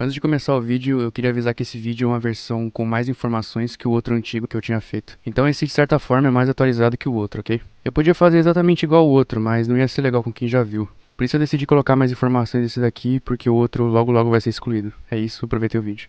Antes de começar o vídeo, eu queria avisar que esse vídeo é uma versão com mais informações que o outro antigo que eu tinha feito. Então esse, de certa forma, é mais atualizado que o outro, ok? Eu podia fazer exatamente igual o outro, mas não ia ser legal com quem já viu. Por isso eu decidi colocar mais informações desse daqui, porque o outro logo logo vai ser excluído. É isso, aproveitei o vídeo.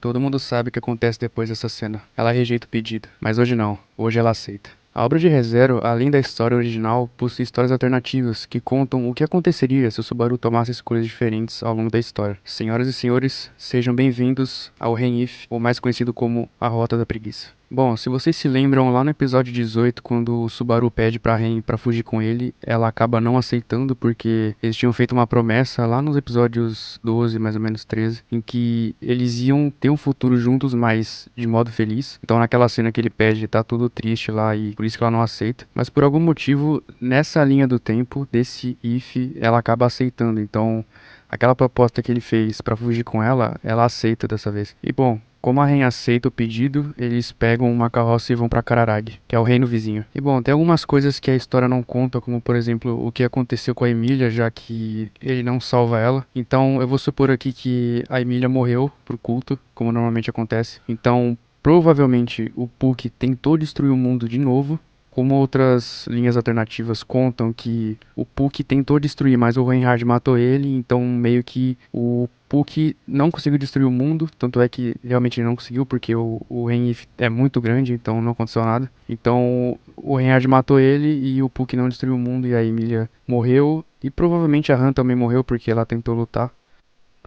Todo mundo sabe o que acontece depois dessa cena. Ela rejeita o pedido, mas hoje não. Hoje ela aceita. A obra de Re:Zero, além da história original, possui histórias alternativas que contam o que aconteceria se o Subaru tomasse escolhas diferentes ao longo da história. Senhoras e senhores, sejam bem-vindos ao Ren-If, ou mais conhecido como a Rota da Preguiça. Bom, se vocês se lembram, lá no episódio 18, quando o Subaru pede pra Ren pra fugir com ele, ela acaba não aceitando porque eles tinham feito uma promessa lá nos episódios 12, mais ou menos 13, em que eles iam ter um futuro juntos, mas de modo feliz. Então naquela cena que ele pede, tá tudo triste lá e por isso que ela não aceita. Mas por algum motivo, nessa linha do tempo, desse if, ela acaba aceitando. Então aquela proposta que ele fez pra fugir com ela, ela aceita dessa vez. E bom, como a Ren aceita o pedido, eles pegam uma carroça e vão pra Cararag, que é o reino vizinho. E bom, tem algumas coisas que a história não conta, como por exemplo, o que aconteceu com a Emília, já que ele não salva ela. Então eu vou supor aqui que a Emília morreu pro culto, como normalmente acontece. Então provavelmente o Puck tentou destruir o mundo de novo. Como outras linhas alternativas contam que o Puck tentou destruir, mas o Reinhard matou ele, então meio que o Puck não conseguiu destruir o mundo, tanto é que realmente ele não conseguiu, porque o Reinhardt é muito grande, então não aconteceu nada. Então o Reinhard matou ele e o Puck não destruiu o mundo e a Emília morreu. E provavelmente a Han também morreu porque ela tentou lutar.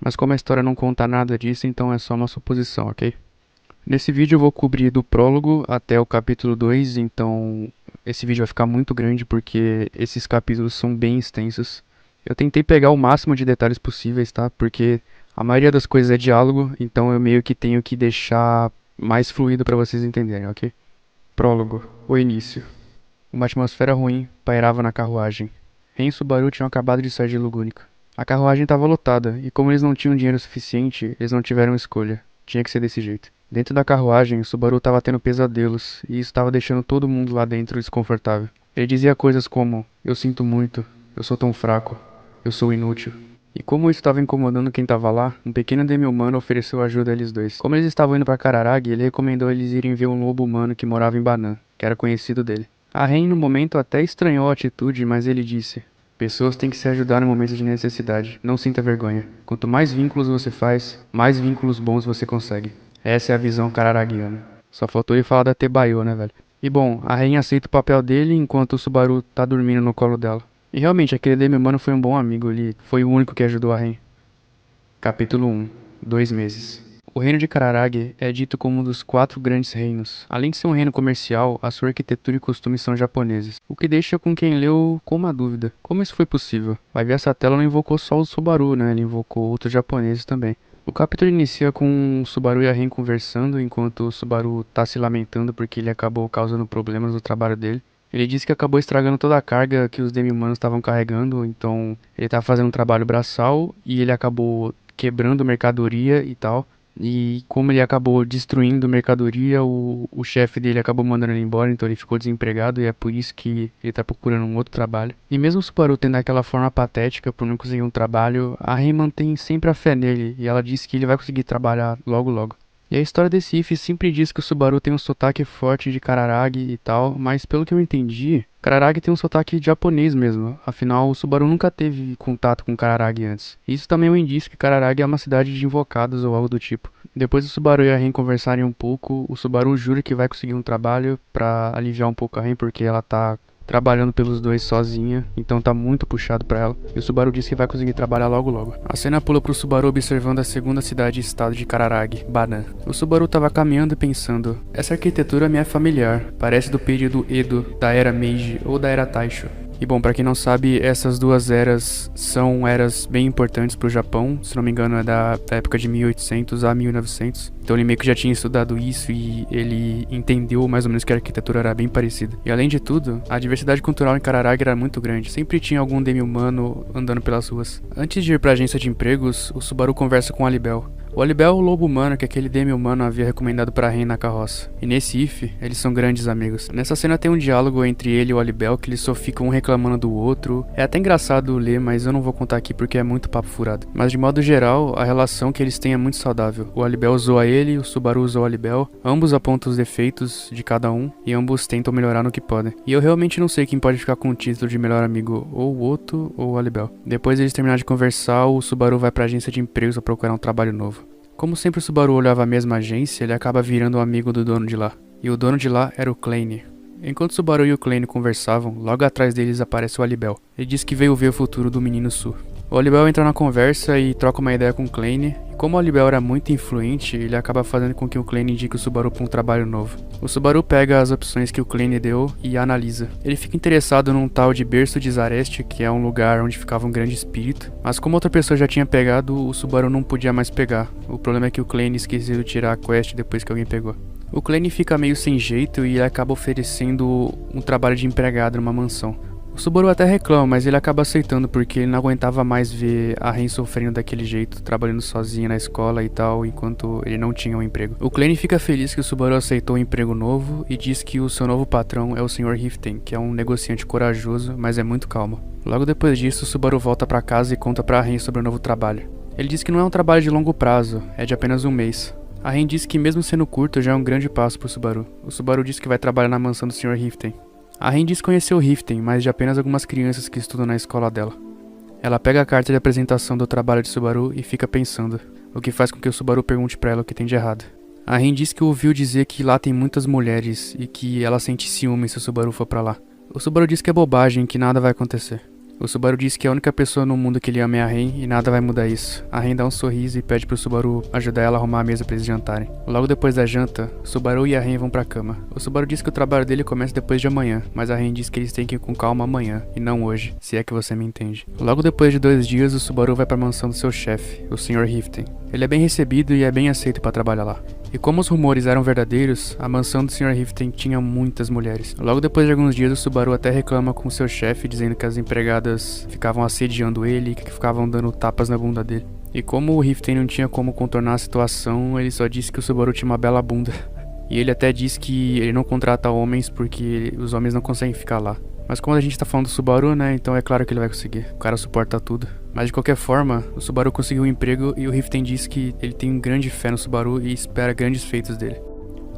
Mas como a história não conta nada disso, então é só uma suposição, ok? Nesse vídeo eu vou cobrir do prólogo até o capítulo 2, então esse vídeo vai ficar muito grande porque esses capítulos são bem extensos. Eu tentei pegar o máximo de detalhes possíveis, tá? Porque a maioria das coisas é diálogo, então eu meio que tenho que deixar mais fluido para vocês entenderem, ok? Prólogo. O início. Uma atmosfera ruim pairava na carruagem. Ren e Subaru tinham acabado de sair de Lugúnica. A carruagem estava lotada, e como eles não tinham dinheiro suficiente, eles não tiveram escolha. Tinha que ser desse jeito. Dentro da carruagem, Subaru estava tendo pesadelos, e isso estava deixando todo mundo lá dentro desconfortável. Ele dizia coisas como: eu sinto muito, eu sou tão fraco, eu sou inútil. E como isso estava incomodando quem estava lá, um pequeno demi-humano ofereceu ajuda a eles dois. Como eles estavam indo para Cararag, ele recomendou eles irem ver um lobo humano que morava em Banan, que era conhecido dele. A Ren no momento até estranhou a atitude, mas ele disse: pessoas têm que se ajudar no momento de necessidade, não sinta vergonha. Quanto mais vínculos você faz, mais vínculos bons você consegue. Essa é a visão cararaguiana. Só faltou ele falar da Tebayo, né, velho? E bom, a Ren aceita o papel dele enquanto o Subaru tá dormindo no colo dela. E realmente, aquele demi-humano foi um bom amigo, ele foi o único que ajudou a Ren. Capítulo 1. 2 meses. O reino de Cararag é dito como um dos 4 grandes reinos. Além de ser um reino comercial, a sua arquitetura e costumes são japoneses, o que deixa com quem leu com uma dúvida. Como isso foi possível? Vai ver, essa tela não invocou só o Subaru, né? Ele invocou outros japoneses também. O capítulo inicia com o Subaru e a Ren conversando, enquanto o Subaru tá se lamentando porque ele acabou causando problemas no trabalho dele. Ele disse que acabou estragando toda a carga que os demi-humanos estavam carregando, então ele tá fazendo um trabalho braçal e ele acabou quebrando mercadoria e tal. E como ele acabou destruindo mercadoria, o chefe dele acabou mandando ele embora, então ele ficou desempregado e é por isso que ele tá procurando um outro trabalho. E mesmo o Subaru tendo aquela forma patética por não conseguir um trabalho, a Ren mantém sempre a fé nele e ela diz que ele vai conseguir trabalhar logo logo. E a história desse if sempre diz que o Subaru tem um sotaque forte de Cararag e tal, mas pelo que eu entendi, Cararag tem um sotaque japonês mesmo, afinal o Subaru nunca teve contato com Cararag antes. Isso também é um indício que Cararag é uma cidade de invocados ou algo do tipo. Depois do Subaru e a Ren conversarem um pouco, o Subaru jura que vai conseguir um trabalho pra aliviar um pouco a Ren porque ela tá trabalhando pelos dois sozinha, então tá muito puxado pra ela. E o Subaru diz que vai conseguir trabalhar logo logo. A cena pula pro Subaru observando a segunda cidade e estado de Cararag, Banan. O Subaru tava caminhando e pensando: essa arquitetura me é familiar, parece do período Edo, da era Meiji ou da era Taisho. E bom, pra quem não sabe, essas duas eras são eras bem importantes pro Japão, se não me engano é da época de 1800 a 1900. Então ele meio que já tinha estudado isso e ele entendeu mais ou menos que a arquitetura era bem parecida. E além de tudo, a diversidade cultural em Cararag era muito grande, sempre tinha algum demi-humano andando pelas ruas. Antes de ir pra agência de empregos, o Subaru conversa com a Libel. O Alibel é o lobo humano que aquele demi-humano havia recomendado pra Ren na carroça. E nesse if, eles são grandes amigos. Nessa cena tem um diálogo entre ele e o Alibel que eles só ficam um reclamando do outro. É até engraçado ler, mas eu não vou contar aqui porque é muito papo furado. Mas de modo geral, a relação que eles têm é muito saudável. O Alibel zoa ele, o Subaru zoa o Alibel. Ambos apontam os defeitos de cada um e ambos tentam melhorar no que podem. E eu realmente não sei quem pode ficar com o título de melhor amigo, ou o Otto ou o Alibel. Depois deles terminar de conversar, o Subaru vai pra agência de empregos pra procurar um trabalho novo. Como sempre o Subaru olhava a mesma agência, ele acaba virando um amigo do dono de lá. E o dono de lá era o Klein. Enquanto o Subaru e o Klein conversavam, logo atrás deles aparece o Alibel. Ele diz que veio ver o futuro do menino Su. O Alibel entra na conversa e troca uma ideia com o Klein. E como o Alibel era muito influente, ele acaba fazendo com que o Klein indique o Subaru para um trabalho novo. O Subaru pega as opções que o Klein deu e analisa. Ele fica interessado num tal de Berço de Zareste, que é um lugar onde ficava um grande espírito. Mas como outra pessoa já tinha pegado, o Subaru não podia mais pegar. O problema é que o Klein esqueceu de tirar a quest depois que alguém pegou. O Klein fica meio sem jeito e ele acaba oferecendo um trabalho de empregado numa mansão. O Subaru até reclama, mas ele acaba aceitando porque ele não aguentava mais ver a Ren sofrendo daquele jeito, trabalhando sozinha na escola e tal, enquanto ele não tinha um emprego. O Klein fica feliz que o Subaru aceitou um emprego novo e diz que o seu novo patrão é o Sr. Riften, que é um negociante corajoso, mas é muito calmo. Logo depois disso, o Subaru volta pra casa e conta pra Ren sobre o novo trabalho. Ele diz que não é um trabalho de longo prazo, é de apenas um mês. A Ren diz que mesmo sendo curto já é um grande passo pro Subaru. O Subaru diz que vai trabalhar na mansão do Sr. Riften. A Ren diz conhecer o Riften, mas de apenas algumas crianças que estudam na escola dela. Ela pega a carta de apresentação do trabalho de Subaru e fica pensando, o que faz com que o Subaru pergunte pra ela o que tem de errado. A Ren diz que ouviu dizer que lá tem muitas mulheres e que ela sente ciúme se o Subaru for pra lá. O Subaru diz que é bobagem, que nada vai acontecer. O Subaru diz que a única pessoa no mundo que ele ama é a Ren e nada vai mudar isso. A Ren dá um sorriso e pede pro Subaru ajudar ela a arrumar a mesa pra eles jantarem. Logo depois da janta, o Subaru e a Ren vão pra cama. O Subaru diz que o trabalho dele começa depois de amanhã, mas a Ren diz que eles têm que ir com calma amanhã, e não hoje, se é que você me entende. Logo depois de 2 dias, o Subaru vai pra mansão do seu chefe, o Sr. Riften. Ele é bem recebido e é bem aceito pra trabalhar lá. E como os rumores eram verdadeiros, a mansão do Sr. Riften tinha muitas mulheres. Logo depois de alguns dias, o Subaru até reclama com seu chefe, dizendo que as empregadas ficavam assediando ele e que ficavam dando tapas na bunda dele. E como o Riften não tinha como contornar a situação, ele só disse que o Subaru tinha uma bela bunda. E ele até diz que ele não contrata homens porque os homens não conseguem ficar lá. Mas como a gente tá falando do Subaru, né, então é claro que ele vai conseguir. O cara suporta tudo. Mas de qualquer forma, o Subaru conseguiu um emprego e o Riften diz que ele tem grande fé no Subaru e espera grandes feitos dele.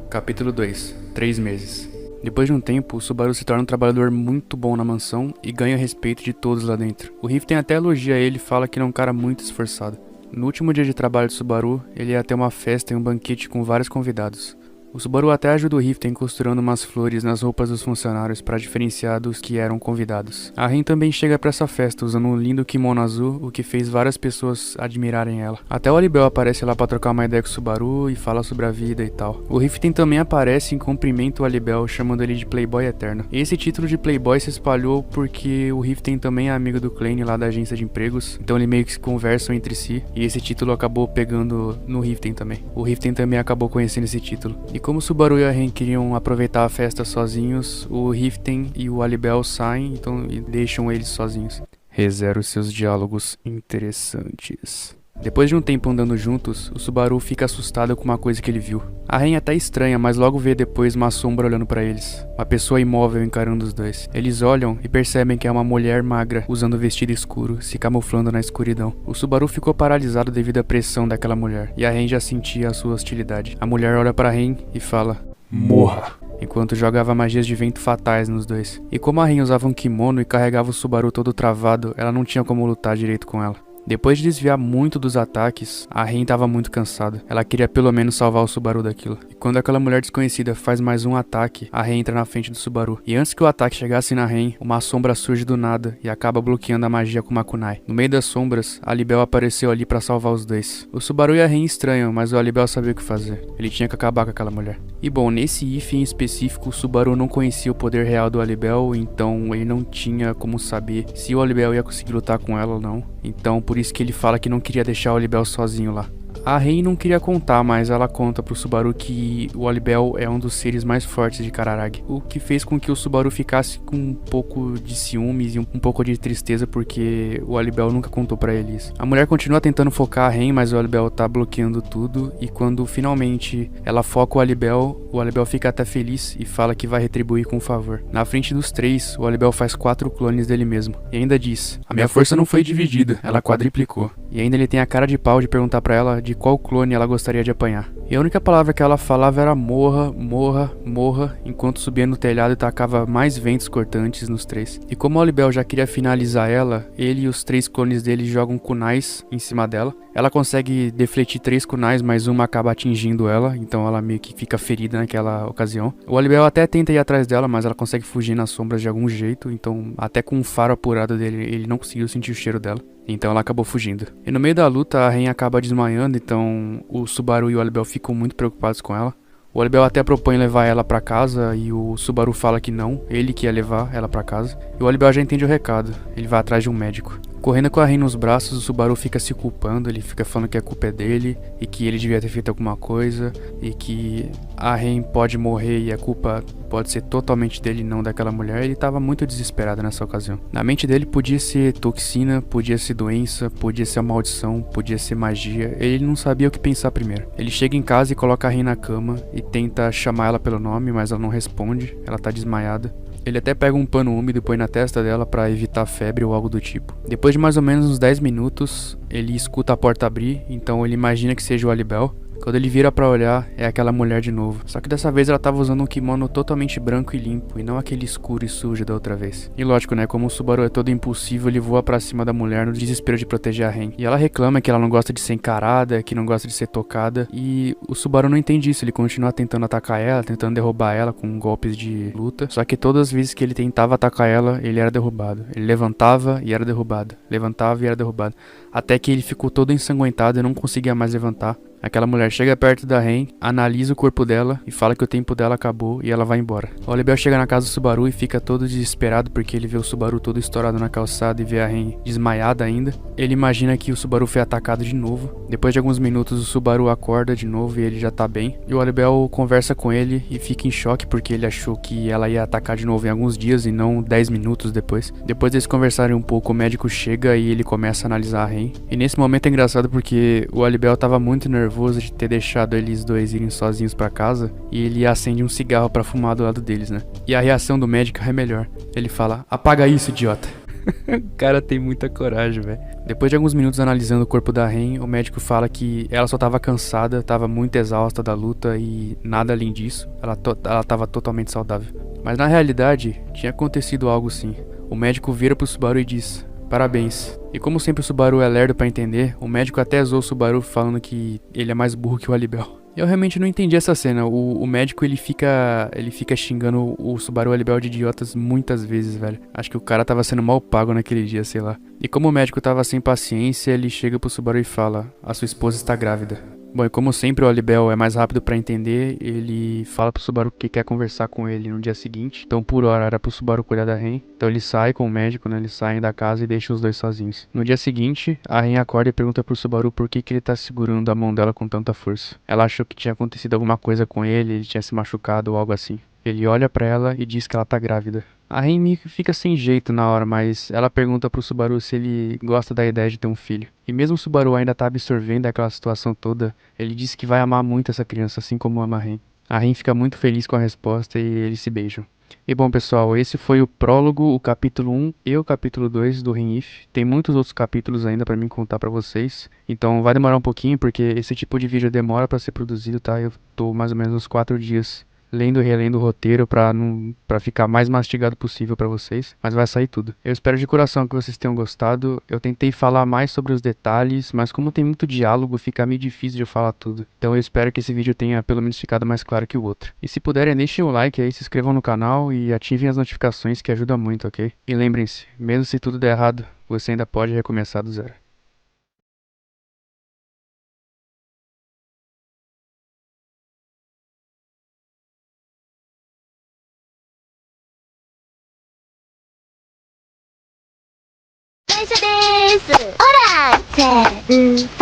Capítulo 2. 3 meses. Depois de um tempo, o Subaru se torna um trabalhador muito bom na mansão e ganha respeito de todos lá dentro. O Riften até elogia ele e fala que ele é um cara muito esforçado. No último dia de trabalho do Subaru, ele ia ter uma festa e um banquete com vários convidados. O Subaru até ajuda o Riften costurando umas flores nas roupas dos funcionários para diferenciar dos que eram convidados. A Ren também chega para essa festa usando um lindo kimono azul, o que fez várias pessoas admirarem ela. Até o Alibel aparece lá para trocar uma ideia com o Subaru e fala sobre a vida e tal. O Riften também aparece e cumprimenta o Alibel, chamando ele de Playboy Eterno. E esse título de Playboy se espalhou porque o Riften também é amigo do Klein lá da agência de empregos, então eles meio que se conversam entre si, e esse título acabou pegando no Riften também. O Riften também acabou conhecendo esse título. E como o Subaru e a Ren queriam aproveitar a festa sozinhos, o Riften e o Alibel saem e deixam eles sozinhos. Rezero seus diálogos interessantes. Depois de um tempo andando juntos, o Subaru fica assustado com uma coisa que ele viu. A Ren até estranha, mas logo vê depois uma sombra olhando pra eles. Uma pessoa imóvel encarando os dois. Eles olham e percebem que é uma mulher magra, usando vestido escuro, se camuflando na escuridão. O Subaru ficou paralisado devido à pressão daquela mulher, e a Ren já sentia a sua hostilidade. A mulher olha pra Ren e fala: "Morra!", enquanto jogava magias de vento fatais nos dois. E como a Ren usava um kimono e carregava o Subaru todo travado, ela não tinha como lutar direito com ela. Depois de desviar muito dos ataques, a Ren estava muito cansada. Ela queria pelo menos salvar o Subaru daquilo. E quando aquela mulher desconhecida faz mais um ataque, a Ren entra na frente do Subaru. E antes que o ataque chegasse na Ren, uma sombra surge do nada e acaba bloqueando a magia com uma kunai. No meio das sombras, a Alibel apareceu ali para salvar os dois. O Subaru e a Ren estranham, mas o Alibel sabia o que fazer. Ele tinha que acabar com aquela mulher. E bom, nesse if em específico, o Subaru não conhecia o poder real do Alibel, então ele não tinha como saber se o Alibel ia conseguir lutar com ela ou não. Então por isso que ele fala que não queria deixar o Alibel sozinho lá. A Rei não queria contar, mas ela conta pro Subaru que o Olibel é um dos seres mais fortes de Kararagi, o que fez com que o Subaru ficasse com um pouco de ciúmes e um pouco de tristeza porque o Olibel nunca contou pra ele isso. A mulher continua tentando focar a Rei, mas o Olibel tá bloqueando tudo e quando finalmente ela foca o Olibel fica até feliz e fala que vai retribuir com um favor. Na frente dos três, o Olibel faz 4 clones dele mesmo e ainda diz: "A minha força não foi dividida, ela quadriplicou." E ainda ele tem a cara de pau de perguntar pra ela de qual clone ela gostaria de apanhar. E a única palavra que ela falava era morra, morra, morra, enquanto subia no telhado e tacava mais ventos cortantes nos três. E como o Olibel já queria finalizar ela, ele e os 3 clones dele jogam kunais em cima dela. Ela consegue defletir 3 kunais, mas uma acaba atingindo ela, então ela meio que fica ferida naquela ocasião. O Olibel até tenta ir atrás dela, mas ela consegue fugir nas sombras de algum jeito, então até com o faro apurado dele, ele não conseguiu sentir o cheiro dela. Então ela acabou fugindo. E no meio da luta, a Ren acaba desmaiando, então o Subaru e o Olibel ficam muito preocupados com ela. O Olibel até propõe levar ela pra casa e o Subaru fala que não, ele que ia levar ela pra casa. E o Olibel já entende o recado, ele vai atrás de um médico. Correndo com a Ren nos braços, o Subaru fica se culpando, ele fica falando que a culpa é dele e que ele devia ter feito alguma coisa e que a Ren pode morrer e a culpa pode ser totalmente dele e não daquela mulher. Ele tava muito desesperado nessa ocasião. Na mente dele podia ser toxina, podia ser doença, podia ser maldição, podia ser magia. Ele não sabia o que pensar primeiro. Ele chega em casa e coloca a Ren na cama e tenta chamar ela pelo nome, mas ela não responde, ela tá desmaiada. Ele até pega um pano úmido e põe na testa dela pra evitar febre ou algo do tipo. Depois de mais ou menos uns 10 minutos, ele escuta a porta abrir, então ele imagina que seja o Olibel. Quando ele vira pra olhar, é aquela mulher de novo. Só que dessa vez ela tava usando um kimono totalmente branco e limpo, e não aquele escuro e sujo da outra vez. E lógico, né, como o Subaru é todo impulsivo, ele voa pra cima da mulher no desespero de proteger a Ren. E ela reclama que ela não gosta de ser encarada, que não gosta de ser tocada, e o Subaru não entende isso, ele continua tentando atacar ela, tentando derrubar ela com golpes de luta. Só que todas as vezes que ele tentava atacar ela, ele era derrubado. Ele levantava e era derrubado, levantava e era derrubado. Até que ele ficou todo ensanguentado e não conseguia mais levantar. Aquela mulher chega perto da Ren, analisa o corpo dela e fala que o tempo dela acabou e ela vai embora. O Olibel chega na casa do Subaru e fica todo desesperado porque ele vê o Subaru todo estourado na calçada e vê a Ren desmaiada ainda. Ele imagina que o Subaru foi atacado de novo. Depois de alguns minutos o Subaru acorda de novo e ele já tá bem. E o Olibel conversa com ele e fica em choque porque ele achou que ela ia atacar de novo em alguns dias e não 10 minutos depois. Depois deles conversarem um pouco, o médico chega e ele começa a analisar a Ren. E nesse momento é engraçado porque o Olibel tava muito nervoso de ter deixado eles dois irem sozinhos pra casa e ele acende um cigarro pra fumar do lado deles, né? E a reação do médico é melhor. Ele fala: "Apaga isso, idiota." O cara tem muita coragem, velho. Depois de alguns minutos analisando o corpo da Ren, o médico fala que ela só tava cansada, tava muito exausta da luta e nada além disso. Ela tava totalmente saudável. Mas na realidade, tinha acontecido algo sim. O médico vira pro Subaru e diz: "Parabéns." E como sempre o Subaru é lerdo pra entender, o médico até zoou o Subaru falando que ele é mais burro que o Olibel. Eu realmente não entendi essa cena. O médico ele fica xingando o Subaru Olibel de idiotas muitas vezes, velho. Acho que o cara tava sendo mal pago naquele dia, sei lá. E como o médico tava sem paciência, ele chega pro Subaru e fala: "A sua esposa está grávida." Bom, e como sempre o Olibel é mais rápido pra entender, ele fala pro Subaru que quer conversar com ele no dia seguinte. Então por hora era pro Subaru cuidar da Ren. Então ele sai com o médico, né? Eles saem da casa e deixam os dois sozinhos. No dia seguinte, a Ren acorda e pergunta pro Subaru por que ele tá segurando a mão dela com tanta força. Ela achou que tinha acontecido alguma coisa com ele tinha se machucado ou algo assim. Ele olha pra ela e diz que ela tá grávida. A Ren fica sem jeito na hora, mas ela pergunta pro Subaru se ele gosta da ideia de ter um filho. E mesmo o Subaru ainda tá absorvendo aquela situação toda, ele diz que vai amar muito essa criança, assim como ama a Ren. A Ren fica muito feliz com a resposta e eles se beijam. E bom, pessoal, esse foi o prólogo, o capítulo 1 e o capítulo 2 do Ren If. Tem muitos outros capítulos ainda pra mim contar pra vocês, então vai demorar um pouquinho porque esse tipo de vídeo demora pra ser produzido, tá? Eu tô mais ou menos uns 4 dias lendo e relendo o roteiro pra ficar mais mastigado possível pra vocês, mas vai sair tudo. Eu espero de coração que vocês tenham gostado. Eu tentei falar mais sobre os detalhes, mas como tem muito diálogo, fica meio difícil de eu falar tudo. Então eu espero que esse vídeo tenha pelo menos ficado mais claro que o outro. E se puderem, deixem o like aí, se inscrevam no canal e ativem as notificações que ajuda muito, ok? E lembrem-se, mesmo se tudo der errado, você ainda pode recomeçar do zero. Deixa desse! Ora!